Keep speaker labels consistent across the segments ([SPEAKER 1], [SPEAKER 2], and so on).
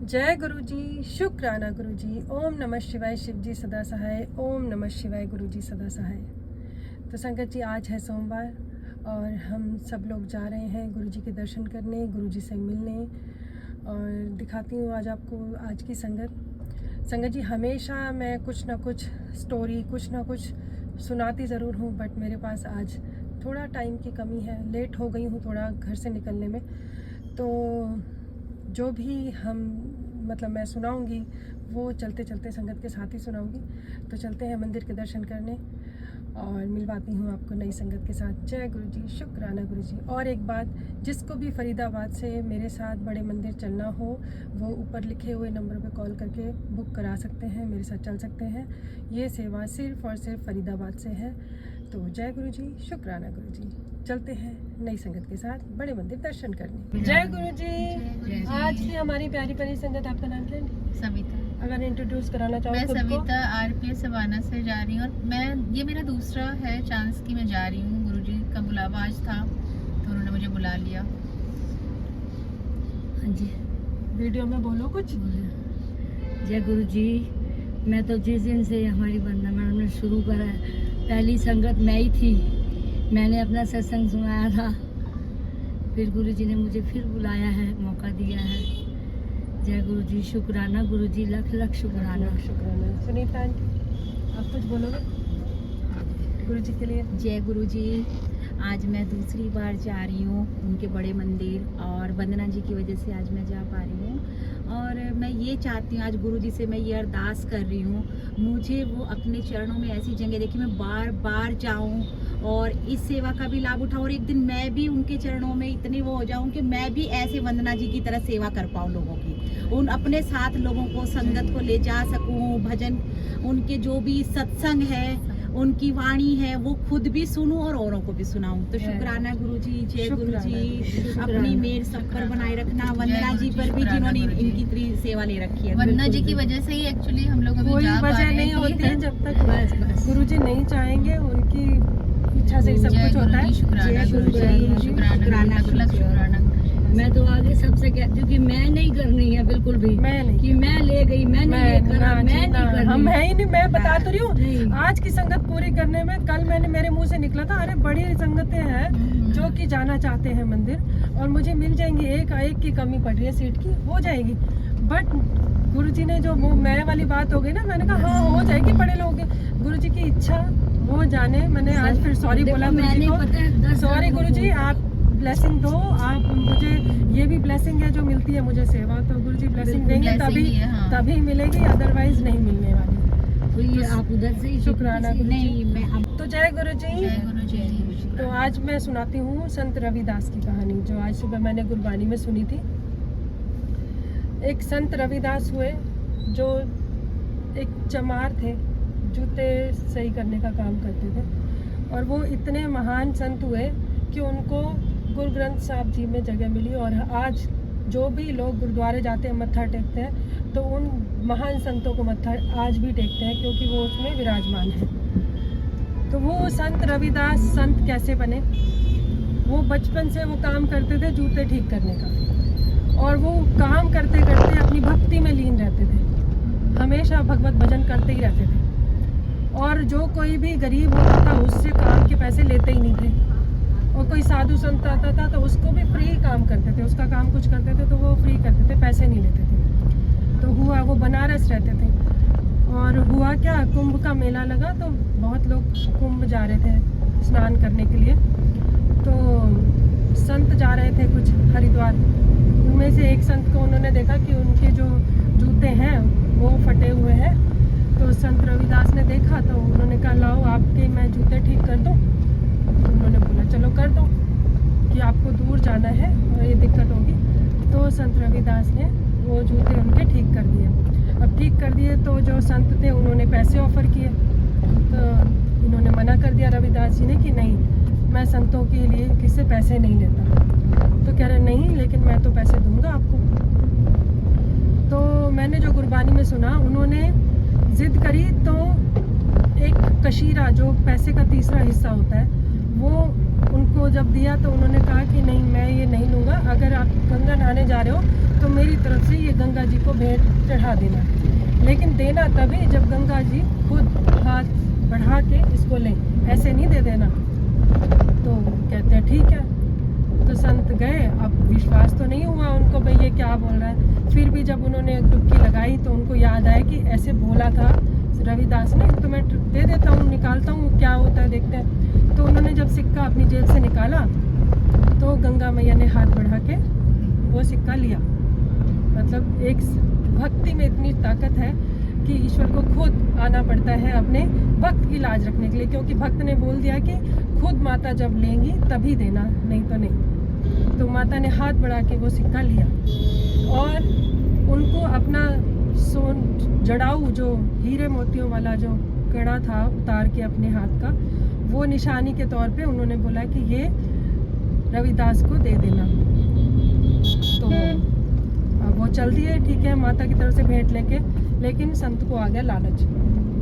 [SPEAKER 1] जय गुरु जी, शुक्राना गुरु जी। ओम नमः शिवाय, शिव जी सदा सहाय। ओम नमः शिवाय, गुरु जी सदा सहाय। तो संगत जी, आज है सोमवार और हम सब लोग जा रहे हैं गुरु जी के दर्शन करने, गुरु जी से मिलने। और दिखाती हूँ आज आपको आज की संगत जी। हमेशा मैं कुछ ना कुछ स्टोरी, कुछ ना कुछ सुनाती ज़रूर हूँ, बट मेरे पास आज थोड़ा टाइम की कमी है। लेट हो गई हूँ थोड़ा घर से निकलने में। तो जो भी मैं सुनाऊंगी वो चलते चलते संगत के साथ ही सुनाऊंगी। तो चलते हैं मंदिर के दर्शन करने और मिलवाती हूँ आपको नई संगत के साथ। जय गुरु जी, शुक्राना गुरु जी। और एक बात, जिसको भी फरीदाबाद से मेरे साथ बड़े मंदिर चलना हो, वो ऊपर लिखे हुए नंबर पे कॉल करके बुक करा सकते हैं, मेरे साथ चल सकते हैं। ये सेवा सिर्फ़ और सिर्फ फरीदाबाद से है। तो जय गुरु जी, शुक्राना गुरु जी। चलते हैं नई संगत के साथ बड़े मंदिर दर्शन करने। जय गुरु जी। आज की हमारी प्यारी प्यारी संगत, आपका नाम क्या है?
[SPEAKER 2] सविता।
[SPEAKER 1] अगर इंट्रोड्यूस कराना चाहो।
[SPEAKER 2] मैं सविता आरपीएस सवाना से जा रही हूँ और ये मेरा दूसरा है चांस कि मैं जा रही हूँ। गुरुजी का बुलावा आज था तो उन्होंने मुझे बुला लिया।
[SPEAKER 3] हाँ जी,
[SPEAKER 1] वीडियो में बोलो कुछ।
[SPEAKER 3] जय गुरु जी। मैं तो जिस दिन से हमारी वंदना मैडम ने शुरू करा है, पहली संगत मैं ही थी। मैंने अपना सत्संग सुनाया था, फिर गुरु जी ने मुझे फिर बुलाया है, मौका दिया है। जय गुरु जी, शुक्राना गुरु जी, लख लख शुक्राना।
[SPEAKER 1] शुक्राना। सुनीता आंटी, आप कुछ बोलोगे गुरु जी के लिए?
[SPEAKER 2] जय गुरु जी। आज मैं दूसरी बार जा रही हूँ उनके बड़े मंदिर, और वंदना जी की वजह से आज मैं जा पा रही हूँ। और मैं ये चाहती हूँ, आज गुरु जी से मैं ये अरदास कर रही हूँ, मुझे वो अपने चरणों में ऐसी जगह देखी मैं बार बार जाऊँ और इस सेवा का भी लाभ उठाऊँ, और एक दिन मैं भी उनके चरणों में इतनी वो हो जाऊँ कि मैं भी ऐसे वंदना जी की तरह सेवा कर पाऊँ लोगों की, उन अपने साथ लोगों को, संगत को ले जा सकूँ। भजन, उनके जो भी सत्संग है, उनकी वाणी है, वो खुद भी सुनूं और औरों को भी सुनाऊं। तो शुक्राना गुरु जी। जय गुरु जी। अपनी मेर सब पर बनाए रखना, वंदना जी पर भी जिन्होंने इनकी सेवा ले रखी है। वंदना जी की वजह से ही एक्चुअली हम लोग अभी जा पा रहे हैं।
[SPEAKER 1] वजह नहीं होती है जब तक गुरु जी नहीं चाहेंगे, उनकी इच्छा से ही सब कुछ होता है।
[SPEAKER 2] शुक्राना गुरु जी, शुक्राना, शुक्राना।
[SPEAKER 3] मैं तो आगे सबसे कहती हूँ कि मैं नहीं करनी है, बिल्कुल भी
[SPEAKER 1] मैं नहीं
[SPEAKER 3] कि मैं ले गई, मैं नहीं करा, मैं नहीं करनी।
[SPEAKER 1] हम है ही नहीं। मैं बता तो रही हूँ, आज की संगत पूरी करने में कल मेरे मुंह से निकला था, अरे बड़ी संगतें हैं जो कि जाना चाहते हैं मंदिर और मुझे मिल जाएंगी। एक की कमी पड़ रही है, सीट की हो जाएगी। बट गुरु जी ने जो वो मैं वाली बात हो गई ना, मैंने कहा हाँ हो जाएगी, बड़े लोग गुरु जी की इच्छा वो जाने। मैंने आज फिर सॉरी बोला गुरु जी को, सॉरी गुरु जी, आप ब्लेसिंग दो। आप मुझे, ये भी ब्लेसिंग है जो मिलती है मुझे सेवा, तो गुरु जी ब्लेसिंग देंगे तभी मिलेगी, अदरवाइज नहीं मिलने वाली।
[SPEAKER 3] तो ये आप उधर से ही
[SPEAKER 1] शुक्राना गुरु जी।
[SPEAKER 2] नहीं, मैं
[SPEAKER 1] तो जय गुरु जी।
[SPEAKER 2] जय गुरु जी।
[SPEAKER 1] तो आज मैं सुनाती हूँ संत रविदास की कहानी, जो आज सुबह मैंने गुरबानी में सुनी थी। एक संत रविदास हुए जो एक चमार थे, जूते सही करने का काम करते थे, और वो इतने महान संत हुए कि उनको गुरु ग्रंथ साहब जी में जगह मिली। और आज जो भी लोग गुरुद्वारे जाते हैं, मत्था टेकते हैं, तो उन महान संतों को मत्था आज भी टेकते हैं, क्योंकि वो उसमें विराजमान है। तो वो संत रविदास संत कैसे बने? वो बचपन से वो काम करते थे जूते ठीक करने का, और वो काम करते करते अपनी भक्ति में लीन रहते थे, हमेशा भगवत भजन करते ही रहते थे। और जो कोई भी गरीब होता था उससे काम के पैसे लेते ही नहीं थे, और कोई साधु संत आता था तो उसको भी फ्री काम करते थे, उसका काम कुछ करते थे तो वो फ्री करते थे, पैसे नहीं लेते थे। तो हुआ, वो बनारस रहते थे, और हुआ क्या, कुंभ का मेला लगा तो बहुत लोग कुंभ जा रहे थे स्नान करने के लिए। तो संत जा रहे थे कुछ हरिद्वार, उनमें से एक संत को उन्होंने देखा कि उनके जो जूते हैं वो फटे हुए हैं। तो संत रविदास ने देखा तो उन्होंने कहा लाओ आपके मैं जूते ठीक कर दूँ। उन्होंने बोला चलो कर दो, कि आपको दूर जाना है और ये दिक्कत होगी। तो संत रविदास ने वो जूते उनके ठीक कर दिए। अब ठीक कर दिए तो जो संत थे उन्होंने पैसे ऑफ़र किए, तो इन्होंने मना कर दिया रविदास जी ने कि नहीं, मैं संतों के लिए किसी से पैसे नहीं लेता। तो कह रहे नहीं, लेकिन मैं तो पैसे दूंगा आपको। तो मैंने जो गुरबानी में सुना, उन्होंने ज़िद करी तो एक कशीरा, जो पैसे का तीसरा हिस्सा होता है, वो को जब दिया तो उन्होंने कहा कि नहीं, मैं ये नहीं लूँगा, अगर आप गंगा नहाने जा रहे हो तो मेरी तरफ से ये गंगा जी को भेंट चढ़ा देना, लेकिन देना तभी जब गंगा जी खुद हाथ बढ़ा के इसको लें, ऐसे नहीं दे देना। तो कहते हैं ठीक है। तो संत गए, अब विश्वास तो नहीं हुआ उनको, भाई ये क्या बोल रहा है। फिर भी जब उन्होंने डुबकी लगाई तो उनको याद आया कि ऐसे बोला था रविदास ने, तो मैं दे देता हूँ, निकालता हूँ क्या होता है देखते हैं। तो उन्होंने जब सिक्का अपनी जेब से निकाला तो गंगा मैया ने हाथ बढ़ा के वो सिक्का लिया। मतलब एक भक्ति में इतनी ताकत है कि ईश्वर को खुद आना पड़ता है अपने भक्त की लाज रखने के लिए, क्योंकि भक्त ने बोल दिया कि खुद माता जब लेंगी तभी देना, नहीं तो नहीं। तो माता ने हाथ बढ़ा के वो सिक्का लिया और उनको अपना सोन जड़ाऊ जो हीरे मोतियों वाला जो कड़ा था उतार के अपने हाथ का, वो निशानी के तौर पे उन्होंने बोला कि ये रविदास को दे देना। तो अब वो चल दिए, ठीक है, माता की तरफ से भेंट लेके। लेकिन संत को आ गया लालच,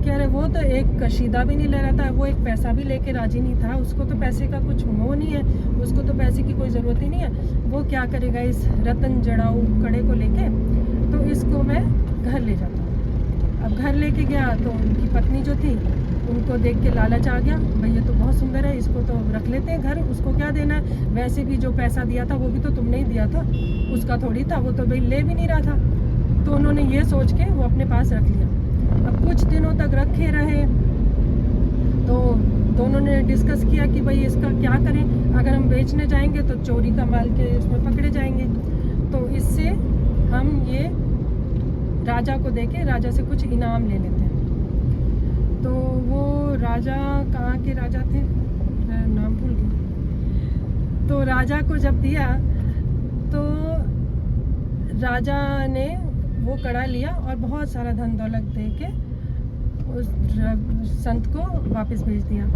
[SPEAKER 1] कह रहे वो तो एक कशीदा भी नहीं ले रहा था, वो एक पैसा भी लेके राजी नहीं था, उसको तो पैसे का कुछ मोह नहीं है, उसको तो पैसे की कोई ज़रूरत ही नहीं है। वो क्या करेगा इस रतन जड़ाऊ कड़े को लेके, तो इसको मैं घर ले जाता हूँ। अब घर लेके गया तो उनकी पत्नी जो थी उनको देख के लालच आ गया, भाई ये तो बहुत सुंदर है, इसको तो रख लेते हैं घर, उसको क्या देना है, वैसे भी जो पैसा दिया था वो भी तो तुमने ही दिया था, उसका थोड़ी था, वो तो भाई ले भी नहीं रहा था। तो उन्होंने ये सोच के वो अपने पास रख लिया। अब कुछ दिनों तक रखे रहे तो दोनों ने डिस्कस किया कि भाई इसका क्या करें, अगर हम बेचने जाएंगे तो चोरी का माल के उसमें पकड़े जाएंगे, तो इससे हम ये राजा को देके राजा से कुछ इनाम ले लेते हैं। तो वो राजा कहाँ के राजा थे, मैं नाम भूल गई। तो राजा को जब दिया तो राजा ने वो कड़ा लिया और बहुत सारा धन दौलत दे के उस संत को वापस भेज दिया।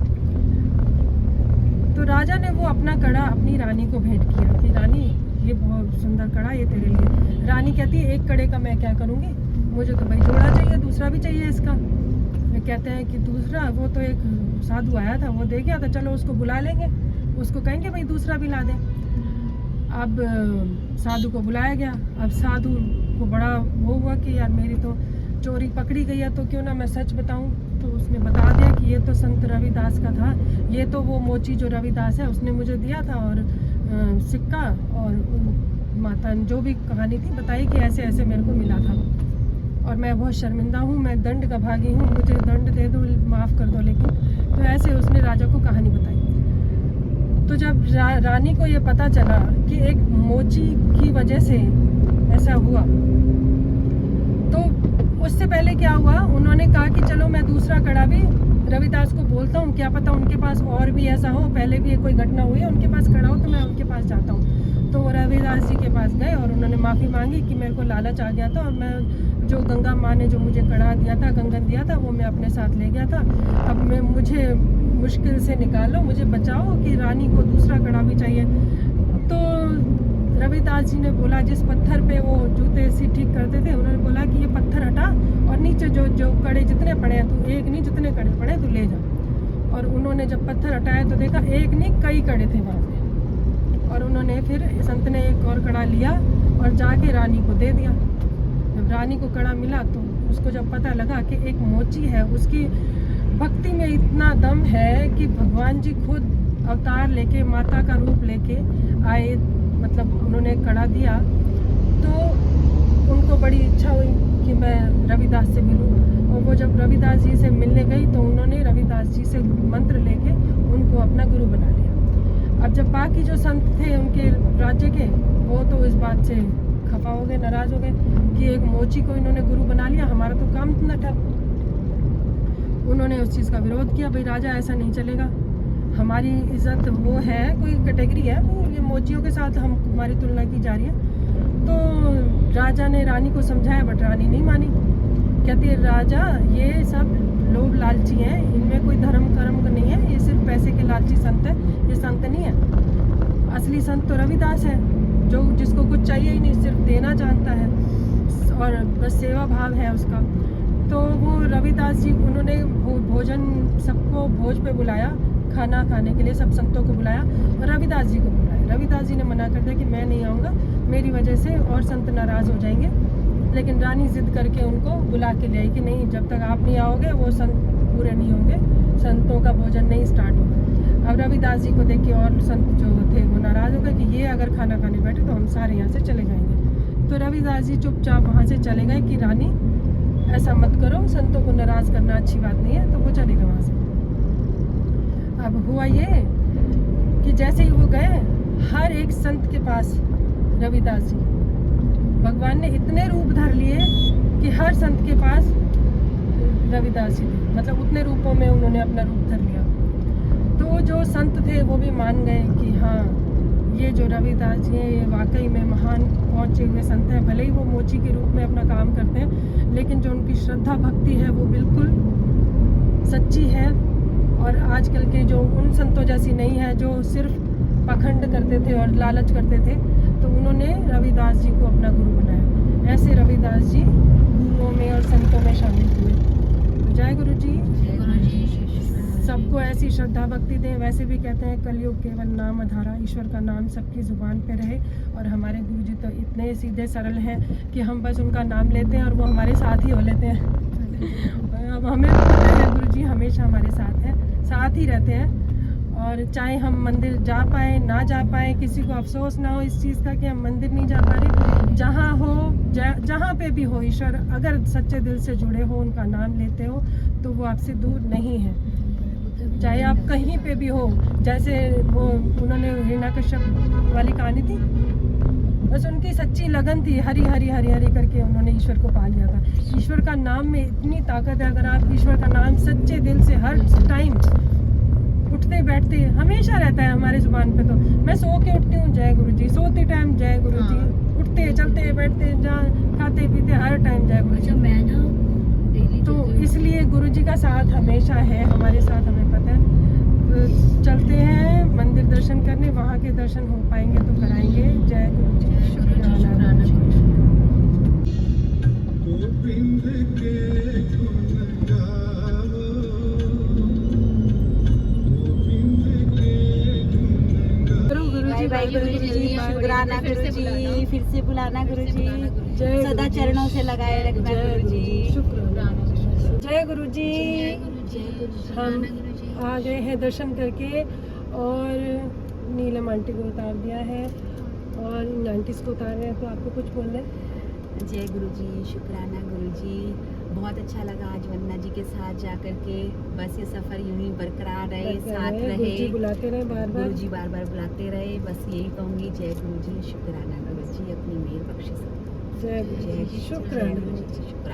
[SPEAKER 1] तो राजा ने वो अपना कड़ा अपनी रानी को भेंट किया कि रानी ये बहुत सुंदर कड़ा, ये तेरे लिए। रानी कहती है एक कड़े का मैं क्या करूँगी, मुझे तो भाई जोड़ा चाहिए, दूसरा भी चाहिए इसका। वे कहते हैं कि दूसरा, वो तो एक साधु आया था वो दे गया था, चलो उसको बुला लेंगे, उसको कहेंगे भाई दूसरा भी ला दें। अब साधु को बुलाया गया। अब साधु को बड़ा वो हुआ कि यार मेरी तो चोरी पकड़ी गई है, तो क्यों ना मैं सच बताऊं। तो उसने बता दिया कि ये तो संत रविदास का था, ये तो वो मोची जो रविदास है उसने मुझे दिया था, और सिक्का और माता ने जो भी कहानी थी बताई कि ऐसे ऐसे मेरे को मिला था, और मैं बहुत शर्मिंदा हूँ, मैं दंड का भागी हूँ, मुझे दंड दे दो, माफ़ कर दो। लेकिन तो ऐसे उसने राजा को कहानी बताई। तो जब रानी को ये पता चला कि एक मोची की वजह से ऐसा हुआ, तो उससे पहले क्या हुआ, उन्होंने कहा कि चलो मैं दूसरा कड़ा भी रविदास को बोलता हूँ, क्या पता उनके पास और भी ऐसा हो, पहले भी कोई घटना हुई है उनके पास कड़ा हो, तो मैं उनके पास जाता हूँ। तो वो रविदास जी के पास गए और उन्होंने माफ़ी मांगी कि मेरे को लालच आ गया था, और मैं जो गंगा माँ ने जो मुझे कड़ा दिया था, कंगन दिया था, वो मैं अपने साथ ले गया था। अब मैं मुझे मुश्किल से निकालो, मुझे बचाओ कि रानी को दूसरा कड़ा भी चाहिए। तो रविदास जी ने बोला, जिस पत्थर पे वो जूते सी ठीक करते थे, उन्होंने बोला कि ये पत्थर हटा और नीचे जो जो कड़े जितने पड़े हैं, तू एक नहीं जितने कड़े पड़े तू ले जा। और उन्होंने जब पत्थर हटाया तो देखा एक नहीं कई कड़े थे वहाँ पे। और उन्होंने फिर संत ने एक और कड़ा लिया और जाके रानी को दे दिया। जब रानी को कड़ा मिला तो उसको जब पता लगा कि एक मोची है, उसकी भक्ति में इतना दम है कि भगवान जी खुद अवतार लेके माता का रूप लेके आए, मतलब उन्होंने कड़ा दिया, तो उनको बड़ी इच्छा हुई कि मैं रविदास से मिलूं। और वो जब रविदास जी से मिलने गई तो उन्होंने रविदास जी से मंत्र लेके उनको अपना गुरु बना लिया। अब जब बाकी जो संत थे उनके राज्य के, वो तो इस बात से खफा हो गए, नाराज हो गए कि एक मोची को इन्होंने गुरु बना लिया, हमारा तो काम न था। उन्होंने उस चीज़ का विरोध किया, भाई राजा ऐसा नहीं चलेगा, हमारी इज्जत वो है, कोई कैटेगरी है, तो ये मोचियों के साथ हम हमारी तुलना की जा रही है। तो राजा ने रानी को समझाया, बट रानी नहीं मानी। कहती है राजा ये सब लोग लालची हैं, इनमें कोई धर्म कर्म का नहीं है, ये सिर्फ पैसे के लालची संत है, ये संत नहीं है। असली संत तो रविदास है, जो जिसको कुछ चाहिए ही नहीं, सिर्फ देना जानता है और बस सेवा भाव है उसका। तो वो रविदास जी, उन्होंने भोजन सबको भोज पे बुलाया, खाना खाने के लिए सब संतों को बुलाया और रविदास जी को बुलाया। रविदास जी ने मना कर दिया कि मैं नहीं आऊँगा, मेरी वजह से और संत नाराज़ हो जाएंगे। लेकिन रानी जिद करके उनको बुला के ले आई कि नहीं, जब तक आप नहीं आओगे वो संत पूरे नहीं होंगे, संतों का भोजन नहीं स्टार्ट होगा। अब रविदास जी को देख के और संत जो थे वो नाराज़ हो गए कि ये अगर खाना खाने बैठे तो हम सारे यहाँ से चले जाएंगे। तो रविदास जी चुपचाप वहाँ से चले गए कि रानी ऐसा मत करो, संतों को नाराज़ करना अच्छी बात नहीं है। तो वो चले गए वहाँ से। अब हुआ ये कि जैसे ही वो गए, हर एक संत के पास रविदास जी, भगवान ने इतने रूप धर लिए कि हर संत के पास रविदास जी थे, मतलब उतने रूपों में उन्होंने अपना रूप धर लिया। तो जो संत थे वो भी मान गए कि हाँ, ये जो रविदास जी हैं ये वाकई में महान पहुँचे हुए संत हैं। भले ही वो मोची के रूप में अपना काम करते हैं, लेकिन जो उनकी श्रद्धा भक्ति है वो बिल्कुल सच्ची है। और आजकल के जो उन संतों जैसी नहीं है जो सिर्फ पखंड करते थे और लालच करते थे। तो उन्होंने रविदास जी को अपना गुरु बनाया। ऐसे रविदास जी गुरुओं में और संतों में शामिल हुए। तो जय गुरु जी, सबको ऐसी श्रद्धा भक्ति दें। वैसे भी कहते हैं कलयुग केवल नाम आधारा, ईश्वर का नाम सबकी जुबान पे रहे। और हमारे गुरु जी तो इतने सीधे सरल हैं कि हम बस उनका नाम लेते हैं और वो हमारे साथ ही हो लेते हैं। अब हमें पता है गुरु जी हमेशा हमारे साथ ही रहते हैं। और चाहे हम मंदिर जा पाए ना जा पाए, किसी को अफसोस ना हो इस चीज़ का कि हम मंदिर नहीं जा पा रहे। जहाँ हो, जहाँ पे भी हो, ईश्वर अगर सच्चे दिल से जुड़े हो, उनका नाम लेते हो, तो वो आपसे दूर नहीं है। चाहे आप कहीं पे भी हो। जैसे वो उन्होंने हिरण्यकश्यप वाली कहानी थी, बस उनकी सच्ची लगन थी, हरी हरी हरी हरी करके उन्होंने ईश्वर को पा लिया था। ईश्वर का नाम में इतनी ताकत है। अगर आप ईश्वर का नाम सच्चे दिल से हर टाइम उठते बैठते हमेशा रहता है हमारे जुबान पे। तो मैं सो के उठती हूँ जय गुरु जी, सोते टाइम जय गुरु जी, उठते चलते बैठते जहाँ खाते पीते हर टाइम जय गुरु जी।
[SPEAKER 3] मैं ना डेली
[SPEAKER 1] तो इसलिए गुरु जी का साथ हमेशा है हमारे साथ, हमें पता है। तो चलते हैं मंदिर दर्शन करने, वहाँ के दर्शन हो पाएंगे तो कराएंगे। जय गुरु जी, शुक्राना।
[SPEAKER 2] बाय गुरु जी, शुक्राना गुरु जी, फिर से बुलाना गुरु जी, सदा चरणों से लगाए रखना गुरु जी,
[SPEAKER 1] शुक्राना। जय गुरु जी। हम आ गए हैं दर्शन करके और नीलम आंटी को उतार दिया है और इन आंटीज को उतार रहे हैं। तो आपको कुछ बोलना है?
[SPEAKER 2] जय गुरु जी, शुक्राना गुरु जी। बहुत अच्छा लगा आज वंदना जी के साथ जा करके। बस ये सफ़र यूं ही बरकरार रहे, साथ रहे,
[SPEAKER 1] गुरु जी बुलाते रहे बार बार,
[SPEAKER 2] गुरु जी बार बार बुलाते रहे। बस यही कहूँगी, जय गुरु जी, शुक्राना गुरु जी, अपनी मेहर बख्शे।
[SPEAKER 1] जय गुरु जी, शुक्राना।
[SPEAKER 2] शुक्राना।